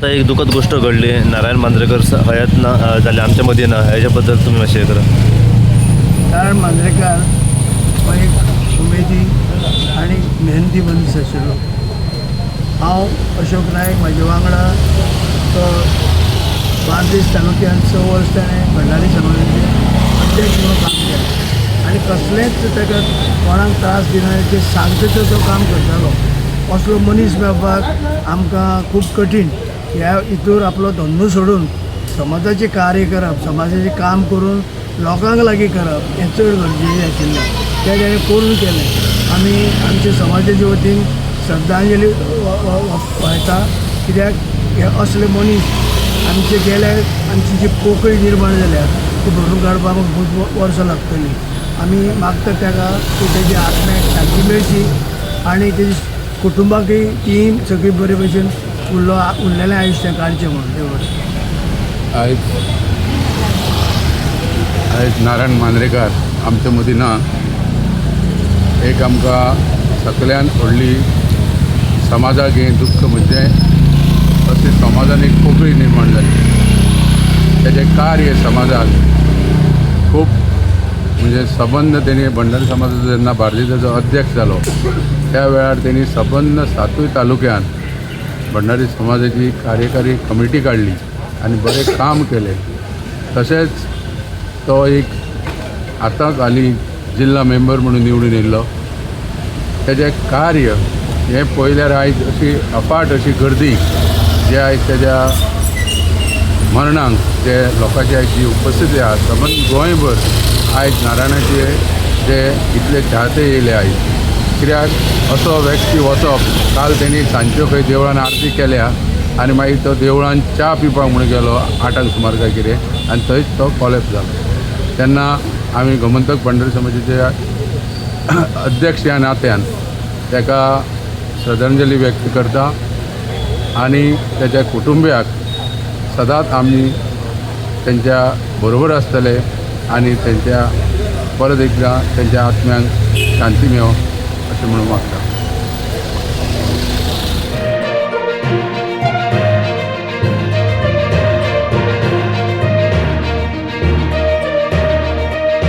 आता एक दुःखद गोष्ट घडली. नारायण मांजरेकर हयात ना झाले आमच्या मध्ये ना, ह्याच्याबद्दल तुम्ही माहिती करा. नारायण मांजरेकर हो एक उमेदी आणि मेहनती मनीस आशिल्लो. हांव अशोक नायक म्हाजे वांगडा तो बार्देस तालुक्यांत 6 वर्स ताणें भंडारी समाजाचे अध्यक्ष म्हणून काम केलें आनी कसलेंच ताका कोणाक त्रास दिनाचे शांततेचो तो काम करतालो. असलो मनीस मेळपाक आमकां खूब कठीण. ह्या हितूर आपलो धंदो सोडून समाजाचें कार्य करप, समाजाचें काम करून लोकांक लागीं करप हें चड गरजेचें आशिल्लें. तें ताणें करून केलें. आमी आमच्या समाजाचे वतीन श्रद्धांजली वयता, कित्याक हे असले मनीस आमचे गेले आमची जी पोकळी निर्माण जाल्या ती भरून काडपाक खूब वर्सां लागतलीं. आमी मागता ताका की तेजी आत्म्याक शांती मेळची आनी तेजी कुटुंबाकय ती सगळी बरे भशेन उरलेलें आयुश्य काडचें म्हणून देव. आयज नारायण मांद्रेकार आमच्या मदीं ना. एक आमकां सगळ्यान व्हडली समाजाक हें दुख्ख म्हणजे अशें समाजान एक पोकळी निर्माण जाली. तेजें कार्य समाजाक खूब म्हणजे सबंद तेणी भंडारी समाजाचो जेन्ना बार्देसाचो अध्यक्ष जालो त्या वेळार तेणी सबंद 7 तालुक्यान भंडारी समाजाची कार्यकारी कमिटी काडली आनी बरें काम केलें. तशेंच तो एक आतांच हालीं जिल्हा मेंबर म्हणून निवडून येयल्लो. तेजें कार्य हें पळयल्यार आयज अशी अफाट अशी गर्दी जे आयज तेज्या मरणांक जे लोकांची आयज जी उपस्थिती आहा सबंद गोंयभर आयज नारायणाचे जे इतले चाहते येयले आयज. कित्याक असो व्यक्ती वचप, काल तेणी सांजच्यो खंय देवळान आरती केल्या आनी मागीर तो देवळान च्या पिवपाक म्हणून गेलो 8 सुमार काय कितें आनी थंयच तो कॉलेप्स जालो. तेन्ना आमी गोमंतक भंडारी समाजाचे अध्यक्ष ह्या नात्यान ताका श्रद्धांजली व्यक्त करता आनी तेच्या कुटुंबियाक सदांच आमी तेंच्या बरोबर आसतले आनी तेंच्या परत एकदां तेंच्या आत्म्यांक शांती मेळो अशें म्हणून मागता.